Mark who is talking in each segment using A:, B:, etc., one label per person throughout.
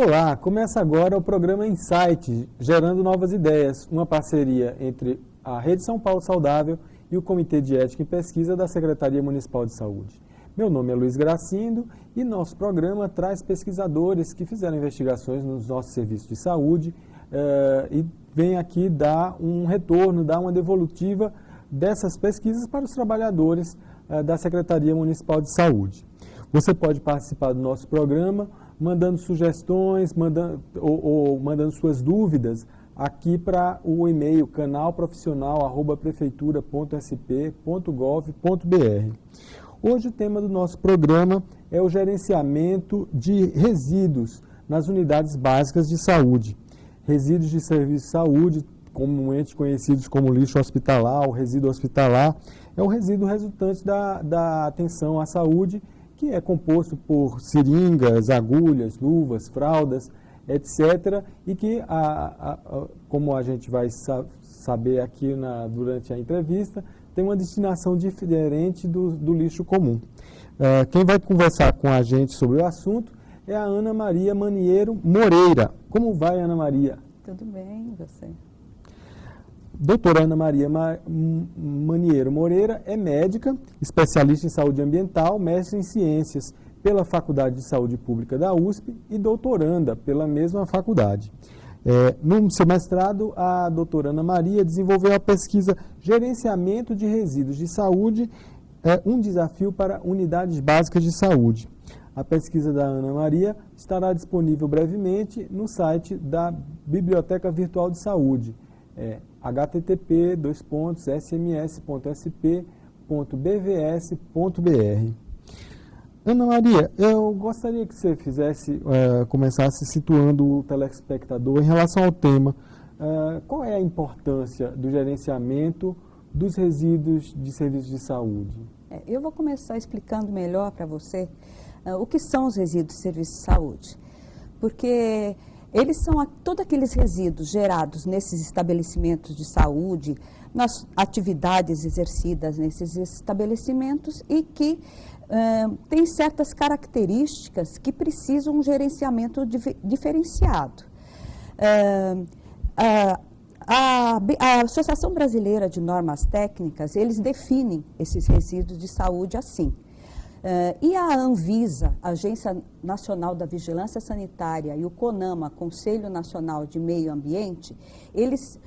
A: Olá, começa agora o programa Insight, Gerando Novas Ideias, uma parceria entre a Rede São Paulo Saudável e o Comitê de Ética e Pesquisa da Secretaria Municipal de Saúde. Meu nome é Luiz Gracindo e nosso programa traz pesquisadores que fizeram investigações nos nossos serviços de saúde e vem aqui dar um retorno, dar uma devolutiva dessas pesquisas para os trabalhadores da Secretaria Municipal de Saúde. Você pode participar do nosso programa mandando sugestões, mandando suas dúvidas aqui para o e-mail canalprofissional@prefeitura.sp.gov.br. Hoje o tema do nosso programa é o gerenciamento de resíduos nas unidades básicas de saúde. Resíduos de serviço de saúde, comumente conhecidos como lixo hospitalar ou resíduo hospitalar, é o resíduo resultante da atenção à saúde, que é composto por seringas, agulhas, luvas, fraldas, etc. E que, como a gente vai saber aqui durante a entrevista, tem uma destinação diferente do lixo comum. Quem vai conversar com a gente sobre o assunto é a Ana Maria Maniero Moreira. Como vai, Ana Maria?
B: Tudo bem, e você?
A: Doutora Ana Maria Maniero Moreira é médica, especialista em saúde ambiental, mestre em ciências pela Faculdade de Saúde Pública da USP e doutoranda pela mesma faculdade. No seu mestrado, a doutora Ana Maria desenvolveu a pesquisa Gerenciamento de Resíduos de Saúde, um desafio para unidades básicas de saúde. A pesquisa da Ana Maria estará disponível brevemente no site da Biblioteca Virtual de Saúde, http://sms.sp.bvs.br. Ana Maria, eu gostaria que você começasse situando o telespectador em relação ao tema. Qual é a importância do gerenciamento dos resíduos de serviços de saúde?
B: Eu vou começar explicando melhor para você o que são os resíduos de serviço de saúde, porque eles são todos aqueles resíduos gerados nesses estabelecimentos de saúde, nas atividades exercidas nesses estabelecimentos e que têm certas características que precisam um gerenciamento diferenciado. A Associação Brasileira de Normas Técnicas, eles definem esses resíduos de saúde assim. E a Anvisa, Agência Nacional da Vigilância Sanitária, e o CONAMA, Conselho Nacional de Meio Ambiente, eles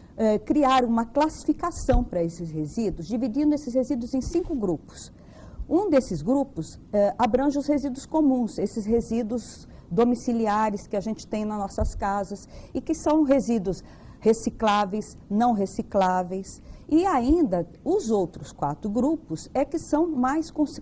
B: criaram uma classificação para esses resíduos, dividindo esses resíduos em 5 grupos. Um desses grupos abrange os resíduos comuns, esses resíduos domiciliares que a gente tem nas nossas casas e que são resíduos recicláveis, não recicláveis. E ainda, os outros 4 grupos que são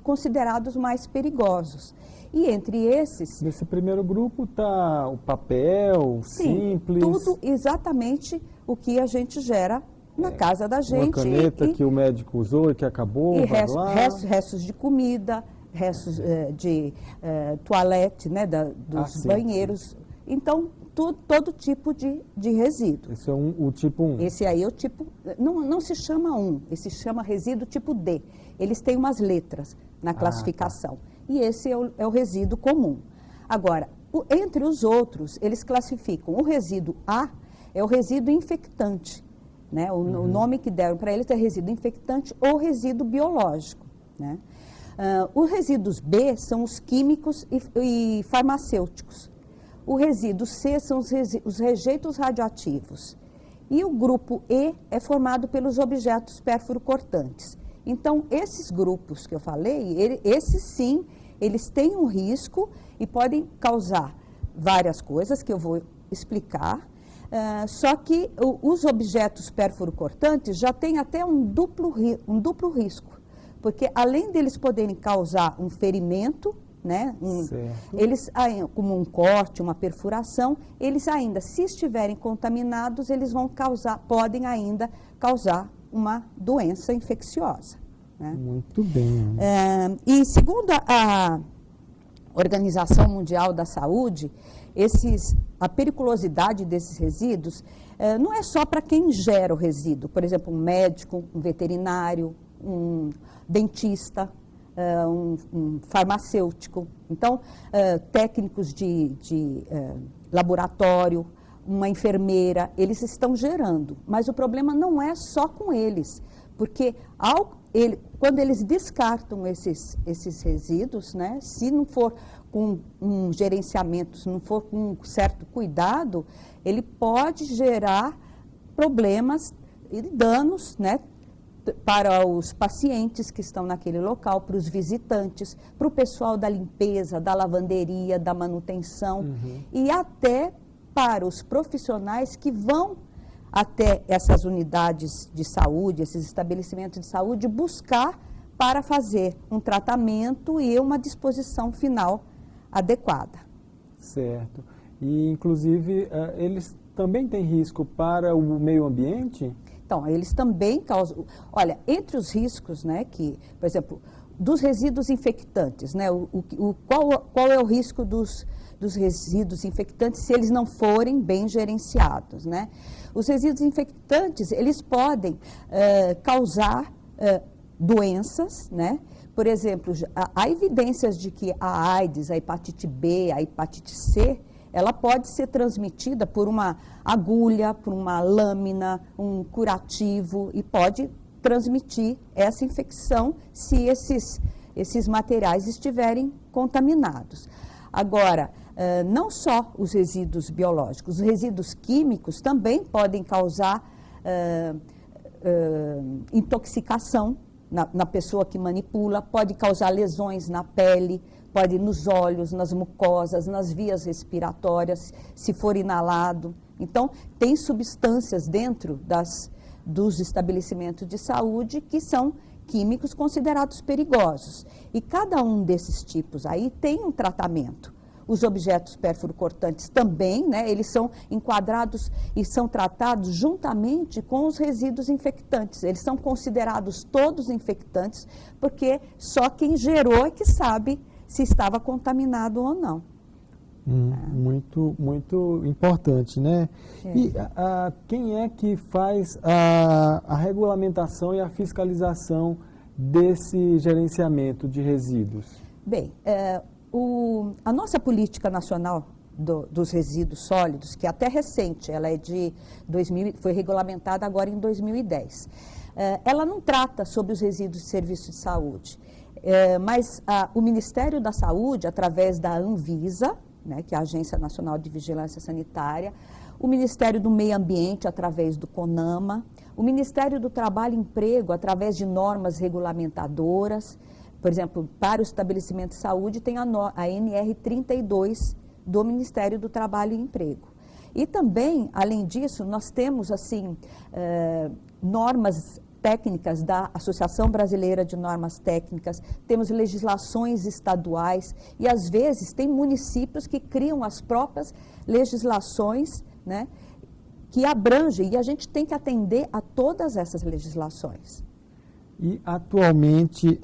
B: considerados mais perigosos. E entre esses...
A: Nesse primeiro grupo está o papel,
B: sim,
A: simples...
B: tudo exatamente o que a gente gera na casa da gente.
A: Uma caneta que o médico usou e que acabou,
B: e restos de comida, restos de toalete, né, dos banheiros. Sim. Então, todo tipo de resíduo.
A: Esse é o tipo 1.
B: Esse aí é o tipo... Não se chama 1, esse se chama resíduo tipo D. Eles têm umas letras na classificação. Tá. E esse é o resíduo comum. Agora, entre os outros, eles classificam. O resíduo A é o resíduo infectante. Né? O nome que deram para ele é resíduo infectante ou resíduo biológico. Né? Os resíduos B são os químicos e farmacêuticos. O resíduo C são os rejeitos radioativos. E o grupo E é formado pelos objetos pérfuro-cortantes. Então, esses grupos que eu falei, esses sim, eles têm um risco e podem causar várias coisas que eu vou explicar. Só que os objetos pérfuro-cortantes já têm até um duplo risco. Porque além deles poderem causar um ferimento, né? Eles, como um corte, uma perfuração, eles ainda, se estiverem contaminados, eles podem ainda causar uma doença infecciosa. Né?
A: Muito bem.
B: E segundo a Organização Mundial da Saúde, a periculosidade desses resíduos não é só para quem gera o resíduo, por exemplo, um médico, um veterinário, um dentista, um farmacêutico. Então, técnicos de laboratório, uma enfermeira, eles estão gerando. Mas o problema não é só com eles, porque quando eles descartam esses resíduos, né, se não for com um gerenciamento, se não for com um certo cuidado, ele pode gerar problemas e danos, né, para os pacientes que estão naquele local, para os visitantes, para o pessoal da limpeza, da lavanderia, da manutenção, e até para os profissionais que vão até essas unidades de saúde, esses estabelecimentos de saúde, buscar para fazer um tratamento e uma disposição final adequada.
A: Certo. E, inclusive, eles também têm risco para o meio ambiente?
B: Então, eles também causam... Olha, entre os riscos, né, que, por exemplo, dos resíduos infectantes, né, qual é o risco dos resíduos infectantes se eles não forem bem gerenciados, né? Os resíduos infectantes, eles podem causar doenças, né? Por exemplo, há evidências de que a AIDS, a hepatite B, a hepatite C, ela pode ser transmitida por uma agulha, por uma lâmina, um curativo, e pode transmitir essa infecção se esses materiais estiverem contaminados. Agora, não só os resíduos biológicos, os resíduos químicos também podem causar intoxicação na pessoa que manipula, pode causar lesões na pele, pode nos olhos, nas mucosas, nas vias respiratórias, se for inalado. Então, tem substâncias dentro dos estabelecimentos de saúde que são químicos considerados perigosos. E cada um desses tipos aí tem um tratamento. Os objetos pérfuro-cortantes também, né, eles são enquadrados e são tratados juntamente com os resíduos infectantes. Eles são considerados todos infectantes, porque só quem gerou é que sabe se estava contaminado ou não.
A: Muito, muito importante, né?
B: É.
A: E quem é que faz a regulamentação e a fiscalização desse gerenciamento de resíduos?
B: Bem, a nossa política nacional dos resíduos sólidos, que é até recente, ela é de 2000, foi regulamentada agora em 2010. Ela não trata sobre os resíduos de serviços de saúde, mas o Ministério da Saúde, através da Anvisa, né, que é a Agência Nacional de Vigilância Sanitária, o Ministério do Meio Ambiente, através do CONAMA, o Ministério do Trabalho e Emprego, através de normas regulamentadoras. Por exemplo, para o estabelecimento de saúde tem a NR32 do Ministério do Trabalho e Emprego. E também, além disso, nós temos assim normas técnicas da Associação Brasileira de Normas Técnicas, temos legislações estaduais e, às vezes, tem municípios que criam as próprias legislações, né, que abrangem, e a gente tem que atender a todas essas legislações.
A: E, atualmente,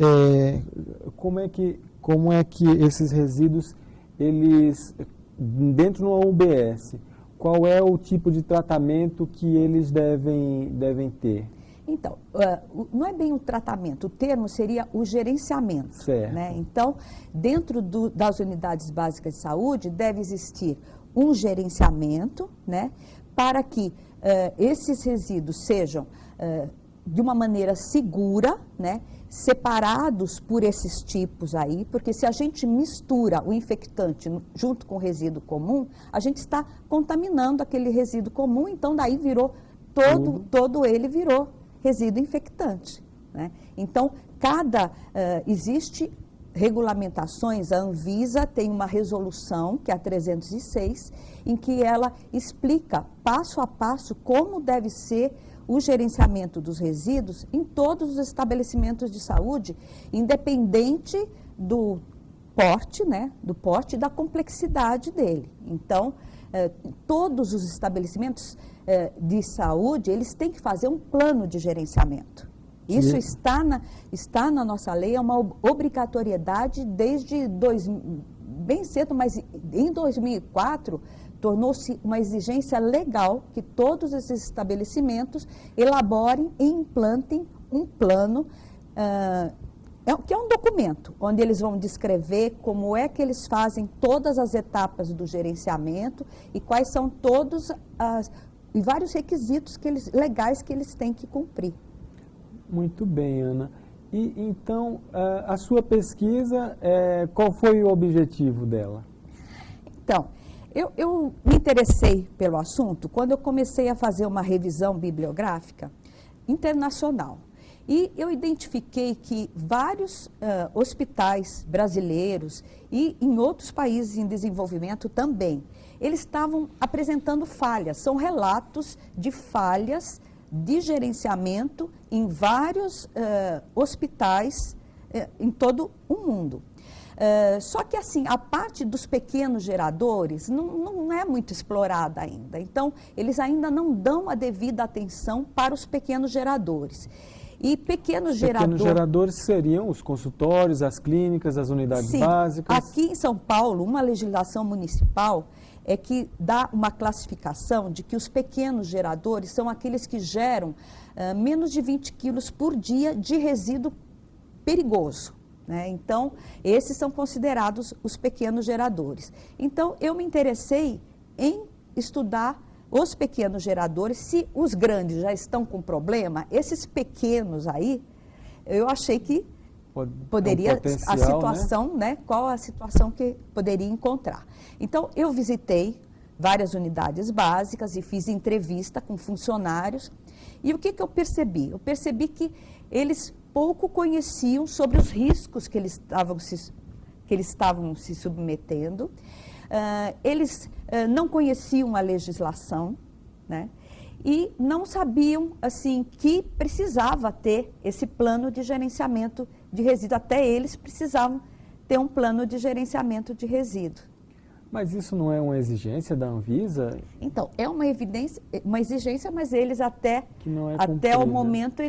A: como é que esses resíduos, eles, dentro de uma UBS, qual é o tipo de tratamento que eles devem ter?
B: Então, não é bem o tratamento, o termo seria o gerenciamento.
A: Certo.
B: Né? Então, dentro das unidades básicas de saúde, deve existir um gerenciamento, né, para que esses resíduos sejam, de uma maneira segura, né, separados por esses tipos aí, porque se a gente mistura o infectante junto com o resíduo comum, a gente está contaminando aquele resíduo comum, então daí virou, todo ele virou resíduo infectante, né? Então, existe regulamentações, a Anvisa tem uma resolução, que é a 306, em que ela explica passo a passo como deve ser o gerenciamento dos resíduos em todos os estabelecimentos de saúde, independente do porte, né, do porte e da complexidade dele. Então, todos os estabelecimentos de saúde, eles têm que fazer um plano de gerenciamento. Isso está na nossa lei, é uma obrigatoriedade desde bem cedo, mas em 2004 tornou-se uma exigência legal que todos esses estabelecimentos elaborem e implantem um plano que é um documento, onde eles vão descrever como é que eles fazem todas as etapas do gerenciamento e quais são e vários requisitos legais que eles têm que cumprir.
A: Muito bem, Ana. E então, a sua pesquisa, qual foi o objetivo dela?
B: Então, eu me interessei pelo assunto quando eu comecei a fazer uma revisão bibliográfica internacional. E eu identifiquei que vários hospitais brasileiros e em outros países em desenvolvimento também, eles estavam apresentando falhas, são relatos de falhas de gerenciamento em vários hospitais em todo o mundo. Só que assim, a parte dos pequenos geradores não é muito explorada ainda. Então, eles ainda não dão a devida atenção para os pequenos geradores. E pequenos
A: geradores seriam os consultórios, as clínicas, as unidades básicas?
B: Aqui em São Paulo, uma legislação municipal é que dá uma classificação de que os pequenos geradores são aqueles que geram menos de 20 quilos por dia de resíduo perigoso. Né? Então, esses são considerados os pequenos geradores. Então, eu me interessei em estudar os pequenos geradores. Se os grandes já estão com problema, esses pequenos aí, eu achei que poderia, a situação, né? Qual a situação que poderia encontrar. Então, eu visitei várias unidades básicas e fiz entrevista com funcionários. E o que eu percebi? Eu percebi que eles pouco conheciam sobre os riscos que eles estavam se submetendo. Eles não conheciam a legislação, né? E não sabiam assim que precisava ter esse plano de gerenciamento de resíduo. Até eles precisavam ter um plano de gerenciamento de resíduo.
A: Mas isso não é uma exigência da Anvisa?
B: Então, é uma exigência, mas eles até o momento,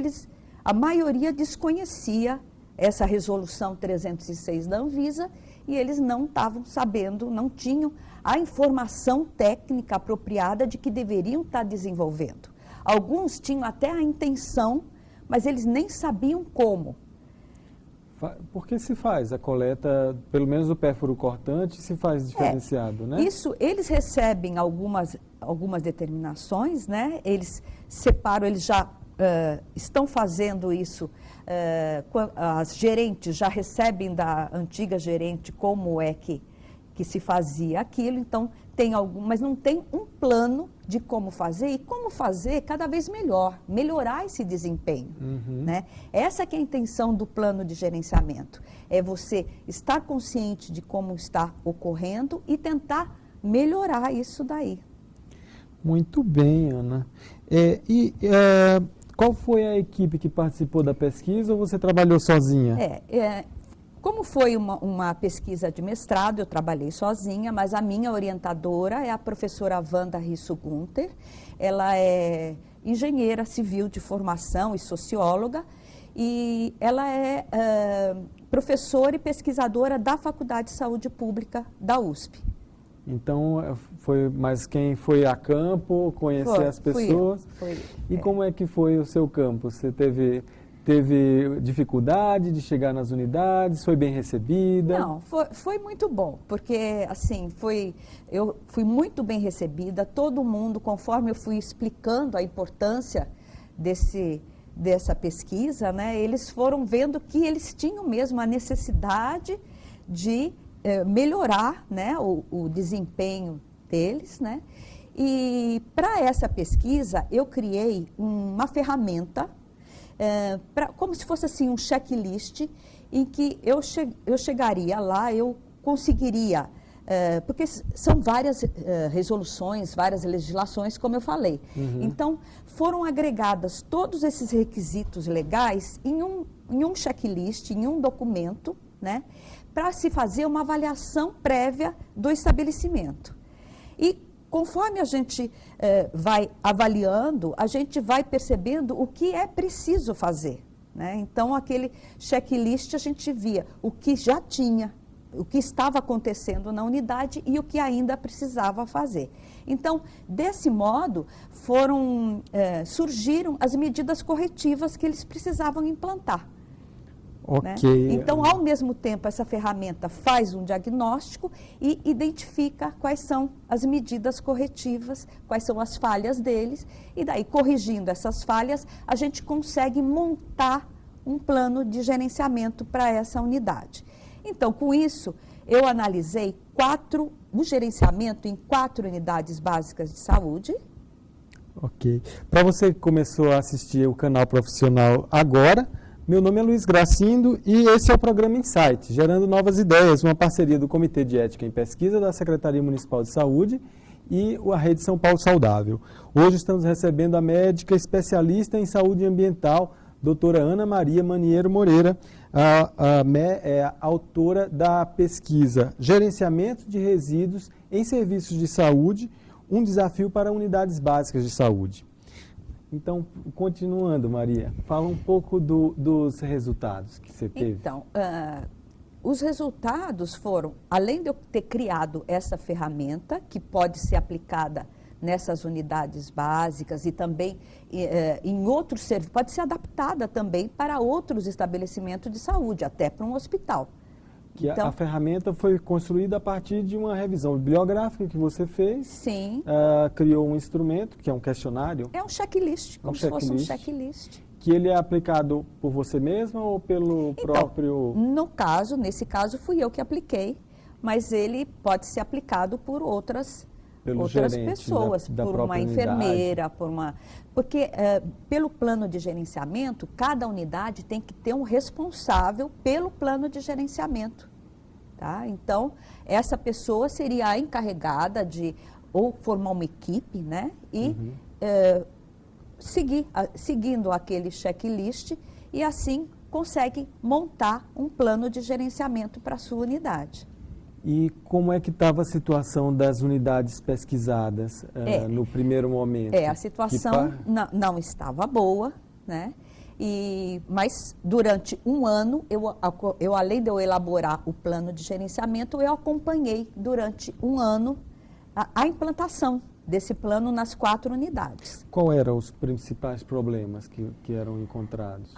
B: a maioria desconhecia essa resolução 306 da Anvisa e eles não estavam sabendo, não tinham a informação técnica apropriada de que deveriam estar desenvolvendo. Alguns tinham até a intenção, mas eles nem sabiam como.
A: Porque se faz a coleta, pelo menos o pérfuro cortante, se faz diferenciado, né?
B: Isso, eles recebem algumas determinações, né? Eles separam, eles já estão fazendo isso, as gerentes já recebem da antiga gerente como é que se fazia aquilo, então tem mas não tem um plano de como fazer e como fazer cada vez melhorar esse desempenho. Né? Essa que é a intenção do plano de gerenciamento, é você estar consciente de como está ocorrendo e tentar melhorar isso daí.
A: Muito bem, Ana. Qual foi a equipe que participou da pesquisa ou você trabalhou sozinha?
B: Como foi uma pesquisa de mestrado, eu trabalhei sozinha, mas a minha orientadora é a professora Wanda Risso-Gunter. Ela é engenheira civil de formação e socióloga, e ela é professora e pesquisadora da Faculdade de Saúde Pública da USP.
A: Então, foi mais quem foi a campo, conhecer as pessoas. E como é que foi o seu campo? Você teve dificuldade de chegar nas unidades? Foi bem recebida?
B: Não, foi muito bom, porque assim, eu fui muito bem recebida, todo mundo, conforme eu fui explicando a importância dessa pesquisa, né, eles foram vendo que eles tinham mesmo a necessidade de melhorar, né, o desempenho deles, né? E para essa pesquisa eu criei uma ferramenta, como se fosse assim um checklist, em que eu chegaria lá, eu conseguiria, porque são várias resoluções, várias legislações, como eu falei. Então, foram agregadas todos esses requisitos legais em um checklist, em um documento, né, para se fazer uma avaliação prévia do estabelecimento. E conforme a gente vai avaliando, a gente vai percebendo o que é preciso fazer, né? Então, aquele checklist a gente via o que já tinha, o que estava acontecendo na unidade e o que ainda precisava fazer. Então, desse modo, surgiram as medidas corretivas que eles precisavam implantar.
A: Ok.
B: Né? Então, ao mesmo tempo, essa ferramenta faz um diagnóstico e identifica quais são as medidas corretivas, quais são as falhas deles, e daí, corrigindo essas falhas, a gente consegue montar um plano de gerenciamento para essa unidade. Então, com isso, eu analisei o gerenciamento em 4 unidades básicas de saúde.
A: Ok. Para você que começou a assistir o canal profissional agora, meu nome é Luiz Gracindo e esse é o programa Insight, gerando novas ideias, uma parceria do Comitê de Ética em Pesquisa da Secretaria Municipal de Saúde e a Rede São Paulo Saudável. Hoje estamos recebendo a médica especialista em saúde ambiental, doutora Ana Maria Maniero Moreira, a autora da pesquisa Gerenciamento de Resíduos em Serviços de Saúde, um desafio para unidades básicas de saúde. Então, continuando, Maria, fala um pouco dos resultados que você teve.
B: Então, os resultados foram, além de eu ter criado essa ferramenta, que pode ser aplicada nessas unidades básicas e também em outros serviços, pode ser adaptada também para outros estabelecimentos de saúde, até para um hospital.
A: Que então, a ferramenta foi construída a partir de uma revisão bibliográfica que você fez.
B: Sim.
A: Criou um instrumento, que é um questionário.
B: É um checklist, como se fosse um checklist.
A: Que ele é aplicado por você mesma ou pelo próprio...
B: Nesse caso, fui eu que apliquei, mas ele pode ser aplicado por outras pessoas, por uma enfermeira, porque pelo plano de gerenciamento, cada unidade tem que ter um responsável pelo plano de gerenciamento. Tá? Então, essa pessoa seria a encarregada de ou formar uma equipe, né? E seguindo aquele checklist e assim consegue montar um plano de gerenciamento para a sua unidade.
A: E como é que estava a situação das unidades pesquisadas no primeiro momento?
B: A situação não estava boa, né? Mas durante um ano, eu, além de eu elaborar o plano de gerenciamento, eu acompanhei durante um ano a implantação desse plano nas 4 unidades.
A: Qual eram os principais problemas que eram encontrados?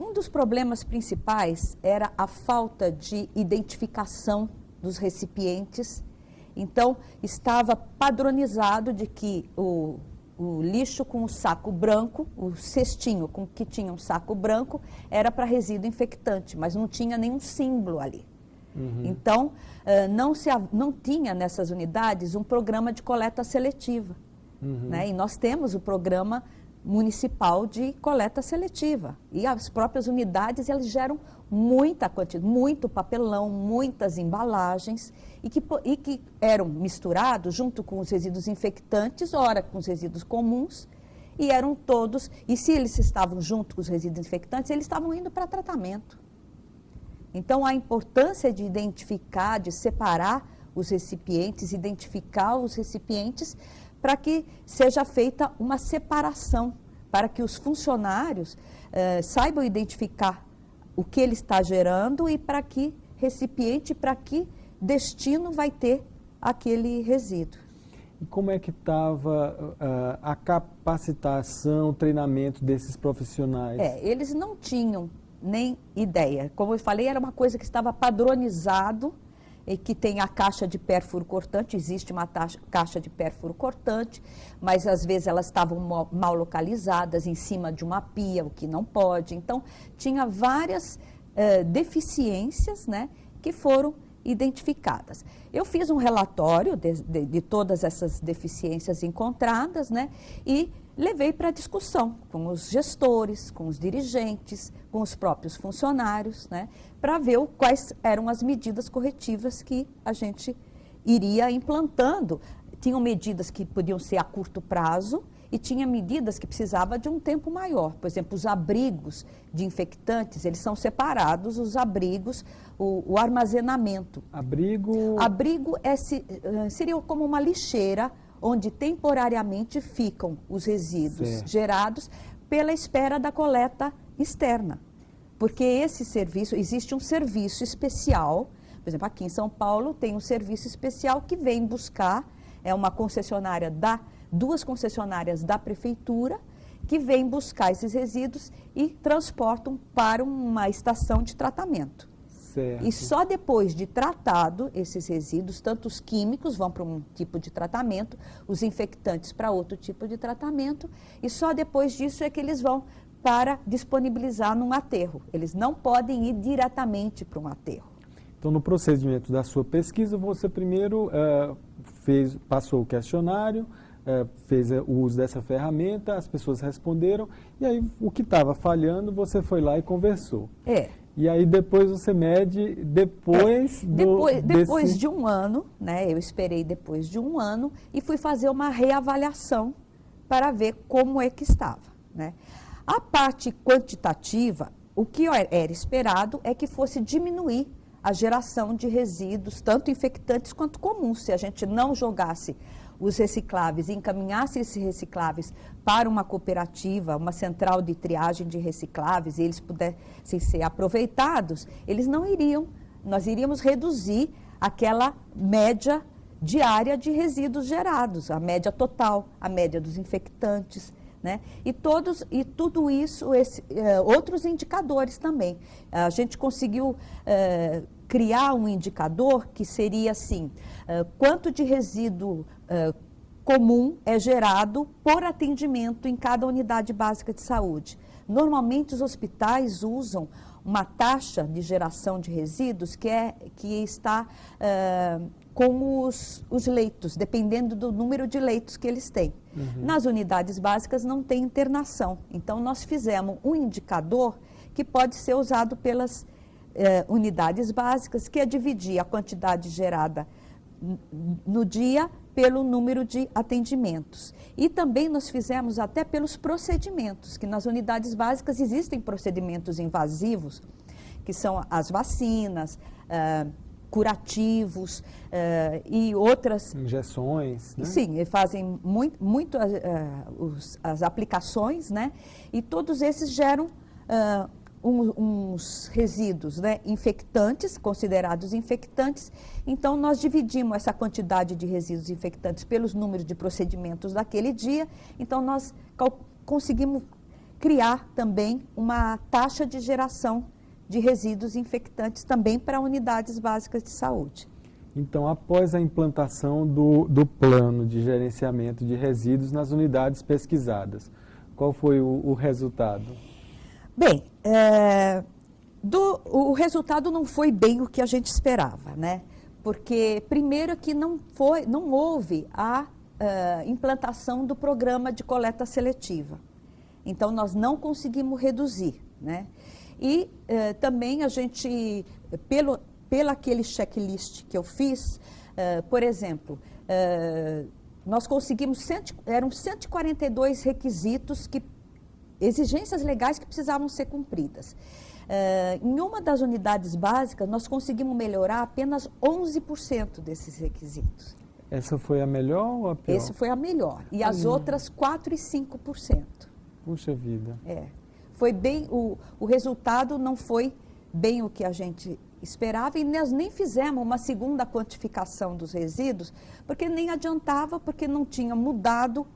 B: Um dos problemas principais era a falta de identificação dos recipientes. Então, estava padronizado de que o lixo com o saco branco, o cestinho que tinha um saco branco, era para resíduo infectante, mas não tinha nenhum símbolo ali. Então, não tinha nessas unidades um programa de coleta seletiva. Né? E nós temos o programa municipal de coleta seletiva. E as próprias unidades, elas geram muita quantidade, muito papelão, muitas embalagens, e que eram misturados junto com os resíduos infectantes, ora com os resíduos comuns, e eram todos, e se eles estavam junto com os resíduos infectantes, eles estavam indo para tratamento. Então, a importância de identificar, de separar os recipientes, identificar os recipientes, para que seja feita uma separação, para que os funcionários saibam identificar o que ele está gerando e para que recipiente, para que destino vai ter aquele resíduo.
A: E como é que estava a capacitação, o treinamento desses profissionais?
B: Eles não tinham nem ideia. Como eu falei, era uma coisa que estava padronizado, e que tem a caixa de pérfuro cortante, existe uma caixa de pérfuro cortante, mas às vezes elas estavam mal localizadas em cima de uma pia, o que não pode. Então, tinha várias deficiências, né, que foram identificadas. Eu fiz um relatório de todas essas deficiências encontradas, né, e levei para discussão com os gestores, com os dirigentes, com os próprios funcionários, né, para ver quais eram as medidas corretivas que a gente iria implantando. Tinham medidas que podiam ser a curto prazo e tinha medidas que precisavam de um tempo maior. Por exemplo, os abrigos de infectantes, eles são separados, os abrigos, o armazenamento.
A: Abrigo
B: seria como uma lixeira, onde temporariamente ficam os resíduos gerados pela espera da coleta externa. Porque esse serviço, existe um serviço especial, por exemplo, aqui em São Paulo tem um serviço especial que vem buscar, é uma concessionária duas concessionárias da prefeitura, que vêm buscar esses resíduos e transportam para uma estação de tratamento.
A: Certo.
B: E só depois de tratado esses resíduos, tanto os químicos vão para um tipo de tratamento, os infectantes para outro tipo de tratamento, e só depois disso é que eles vão para disponibilizar num aterro. Eles não podem ir diretamente para um aterro.
A: Então, no procedimento da sua pesquisa, você primeiro passou o questionário, fez o uso dessa ferramenta, as pessoas responderam, e aí o que estava falhando, você foi lá e conversou. E aí depois você mede, depois
B: de um ano, né, eu esperei depois de um ano e fui fazer uma reavaliação para ver como é que estava, né. A parte quantitativa, o que era esperado é que fosse diminuir a geração de resíduos, tanto infectantes quanto comuns. Se a gente não jogasse os recicláveis e encaminhasse esses recicláveis para uma cooperativa, uma central de triagem de recicláveis, e eles pudessem ser aproveitados, nós iríamos reduzir aquela média diária de resíduos gerados, a média total, a média dos infectantes, né? E tudo isso, outros indicadores também. A gente conseguiu criar um indicador que seria assim, quanto de resíduo comum é gerado por atendimento em cada unidade básica de saúde. Normalmente os hospitais usam uma taxa de geração de resíduos que está com os leitos, dependendo do número de leitos que eles têm. Uhum. Nas unidades básicas não tem internação. Então, nós fizemos um indicador que pode ser usado pelas unidades básicas, que é dividir a quantidade gerada no dia pelo número de atendimentos. E também nós fizemos até pelos procedimentos, que nas unidades básicas existem procedimentos invasivos, que são as vacinas, curativos e outras...
A: Injeções, né?
B: Sim, fazem muito as aplicações, né? E todos esses geram uns resíduos, né, infectantes, considerados infectantes. Então, nós dividimos essa quantidade de resíduos infectantes pelos números de procedimentos daquele dia. Então, nós conseguimos criar também uma taxa de geração de resíduos infectantes também para unidades básicas de saúde.
A: Então, após a implantação do plano de gerenciamento de resíduos nas unidades pesquisadas, qual foi o resultado?
B: Bem, o resultado não foi bem o que a gente esperava, né? Porque, primeiro, que não houve a implantação do programa de coleta seletiva. Então, nós não conseguimos reduzir, né? E também a gente, pelo aquele checklist que eu fiz, por exemplo, nós conseguimos, eram 142 requisitos, exigências legais que precisavam ser cumpridas. Em uma das unidades básicas, nós conseguimos melhorar apenas 11% desses requisitos.
A: Essa foi a melhor ou a pior?
B: Essa foi a melhor. E as outras, 4% e 5%.
A: Puxa vida.
B: Foi bem, o resultado não foi bem o que a gente esperava, e nós nem fizemos uma segunda quantificação dos resíduos, porque nem adiantava, porque não tinha mudado,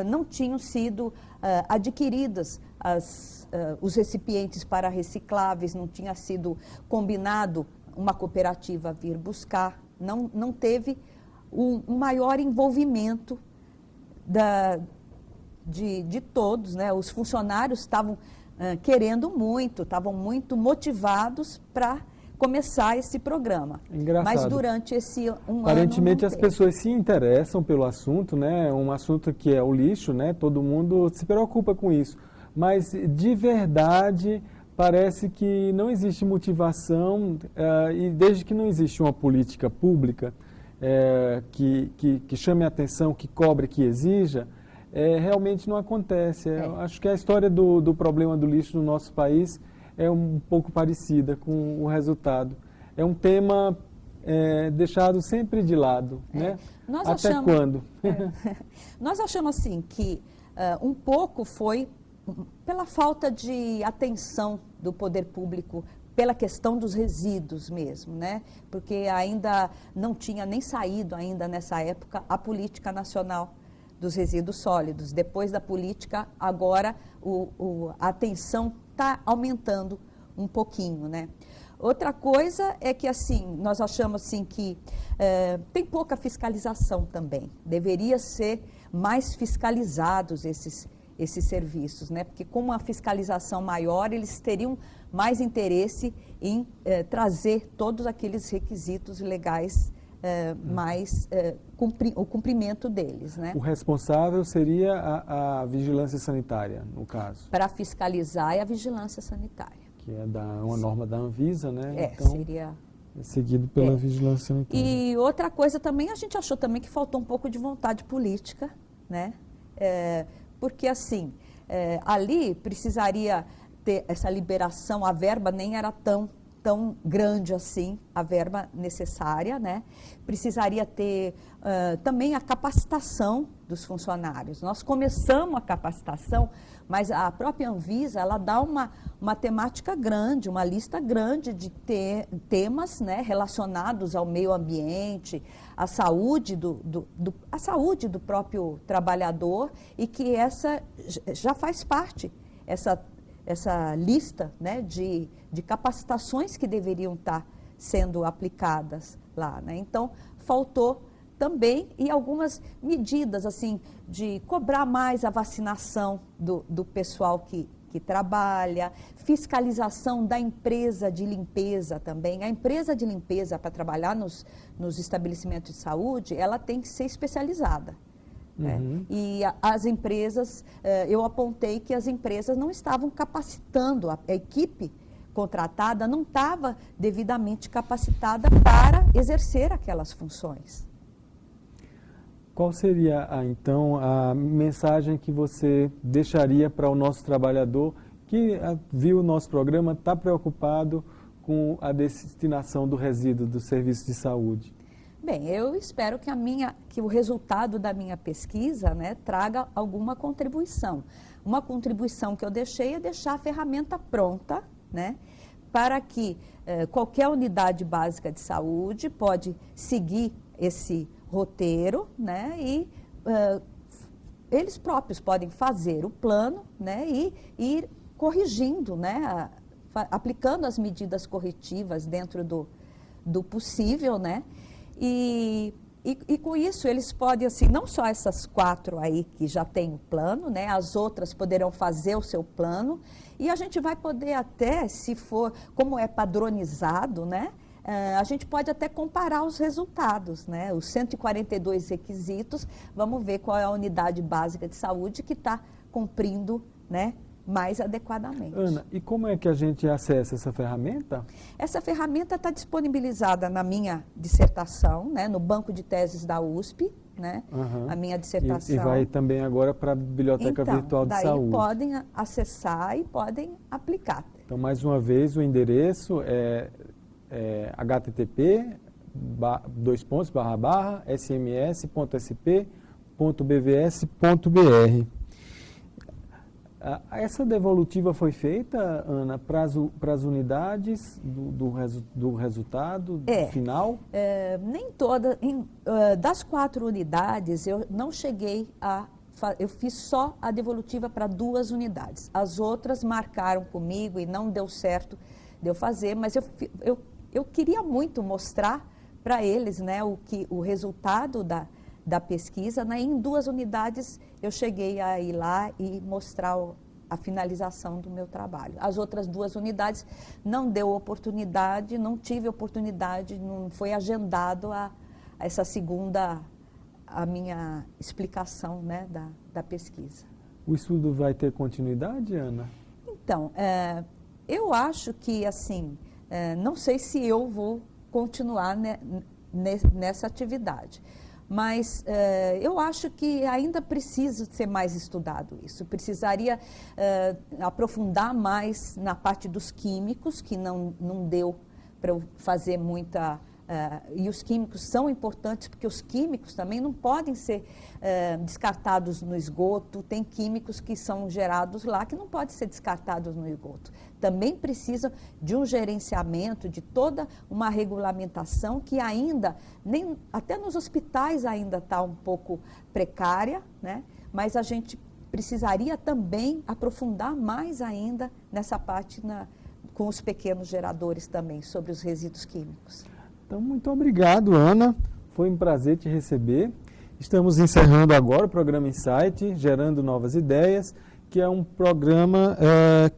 B: não tinham sido adquiridas os recipientes para recicláveis, não tinha sido combinado uma cooperativa vir buscar, não teve um maior envolvimento de todos, né? Os funcionários estavam querendo muito, estavam muito motivados para começar esse programa.
A: Engraçado.
B: Mas durante esse
A: aparentemente
B: ano
A: as pessoas se interessam pelo assunto, né? Um assunto que é o lixo, né? Todo mundo se preocupa com isso. Mas de verdade parece que não existe motivação e desde que não existe uma política pública que chame a atenção, que cobre, que exija, realmente não acontece. Eu acho que a história do problema do lixo no nosso país é um pouco parecida com o resultado. É um tema deixado sempre de lado, né? Até quando?
B: Nós achamos assim que um pouco foi pela falta de atenção do poder público, pela questão dos resíduos mesmo, né? Porque ainda não tinha nem saído ainda nessa época a política nacional dos resíduos sólidos. Depois da política, agora a atenção está aumentando um pouquinho, né? Outra coisa é que, assim, nós achamos assim, que tem pouca fiscalização também. Deveria ser mais fiscalizados esses serviços, né? Porque com uma fiscalização maior, eles teriam mais interesse em trazer todos aqueles requisitos legais, o cumprimento deles, né?
A: O responsável seria a vigilância sanitária, no caso?
B: Para fiscalizar é a vigilância sanitária.
A: Que é uma norma da Anvisa, né?
B: Então, seria...
A: É seguido pela vigilância sanitária.
B: E outra coisa também, a gente achou também que faltou um pouco de vontade política, né? Porque, assim, ali precisaria ter essa liberação, a verba nem era tão grande assim, a verba necessária, né? Precisaria ter também a capacitação dos funcionários. Nós começamos a capacitação, mas a própria Anvisa, ela dá uma temática grande, uma lista grande de temas, né, relacionados ao meio ambiente, à saúde a saúde do próprio trabalhador, e que essa já faz parte, essa lista, né, de capacitações que deveriam estar sendo aplicadas lá, né? Então, faltou também, e algumas medidas, assim, de cobrar mais a vacinação do pessoal que trabalha, fiscalização da empresa de limpeza também. A empresa de limpeza, para trabalhar nos estabelecimentos de saúde, ela tem que ser especializada. Uhum. E as empresas, eu apontei que as empresas não estavam capacitando, a equipe contratada não estava devidamente capacitada para exercer aquelas funções.
A: Qual seria, então, a mensagem que você deixaria para o nosso trabalhador que viu o nosso programa, está preocupado com a destinação do resíduo do serviço de saúde?
B: Bem, eu espero que o resultado da minha pesquisa, né, traga alguma contribuição. Uma contribuição que eu deixei é deixar a ferramenta pronta, né, para que qualquer unidade básica de saúde pode seguir esse roteiro, né, e eles próprios podem fazer o plano, né, e ir corrigindo, né, aplicando as medidas corretivas dentro do possível, né. E com isso eles podem, assim, não só essas 4 aí que já têm o plano, né, as outras poderão fazer o seu plano, e a gente vai poder até, se for, como é padronizado, né, a gente pode até comparar os resultados, né, os 142 requisitos, vamos ver qual é a unidade básica de saúde que está cumprindo, né, mais adequadamente.
A: Ana, e como é que a gente acessa essa ferramenta? Essa
B: ferramenta está disponibilizada na minha dissertação, né, no banco de teses da USP, né, a minha dissertação.
A: E vai também agora para a Biblioteca Virtual de Saúde.
B: Então, daí podem acessar e podem aplicar.
A: Então, mais uma vez, o endereço é http://sms.sp.bvs.br. Essa devolutiva foi feita, Ana, para as unidades do resultado final?
B: Nem todas. Das 4 unidades, eu não cheguei eu fiz só a devolutiva para 2 unidades. As outras marcaram comigo e não deu certo de eu fazer, mas eu queria muito mostrar para eles, né, o resultado da pesquisa, né? Em 2 unidades eu cheguei a ir lá e mostrar a finalização do meu trabalho. As outras 2 unidades não deu oportunidade, não tive oportunidade, não foi agendado essa segunda, a minha explicação, né, da pesquisa.
A: O estudo vai ter continuidade, Ana?
B: Então, eu acho que, assim, não sei se eu vou continuar nessa atividade. Mas eu acho que ainda precisa ser mais estudado isso. Precisaria aprofundar mais na parte dos químicos, que não deu para eu fazer muita E os químicos são importantes porque os químicos também não podem ser descartados no esgoto. Tem químicos que são gerados lá que não podem ser descartados no esgoto. Também precisam de um gerenciamento, de toda uma regulamentação que ainda, até nos hospitais ainda está um pouco precária, né? Mas a gente precisaria também aprofundar mais ainda nessa parte com os pequenos geradores também, sobre os resíduos químicos.
A: Então, muito obrigado, Ana. Foi um prazer te receber. Estamos encerrando agora o programa Insight, Gerando Novas Ideias, que é um programa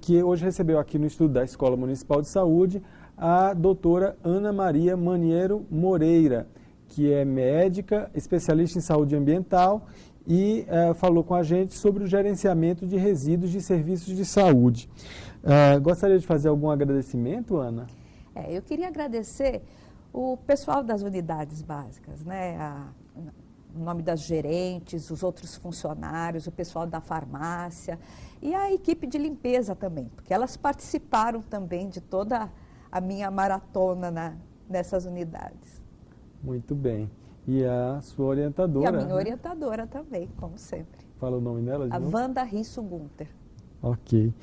A: que hoje recebeu aqui no estúdio da Escola Municipal de Saúde a doutora Ana Maria Maniero Moreira, que é médica, especialista em saúde ambiental e falou com a gente sobre o gerenciamento de resíduos de serviços de saúde. Gostaria de fazer algum agradecimento, Ana?
B: Eu queria agradecer o pessoal das unidades básicas, né? O nome das gerentes, os outros funcionários, o pessoal da farmácia e a equipe de limpeza também, porque elas participaram também de toda a minha maratona nessas unidades.
A: Muito bem. E a sua orientadora?
B: E a minha orientadora também, como sempre.
A: Fala o nome dela de novo?
B: A Wanda Risso Gunter.
A: Ok.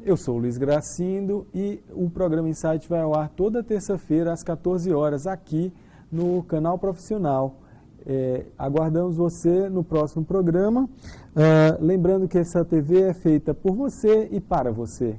A: Eu sou o Luiz Gracindo e o programa Insight vai ao ar toda terça-feira às 14 horas aqui no canal Profissional. Aguardamos você no próximo programa. Lembrando que essa TV é feita por você e para você.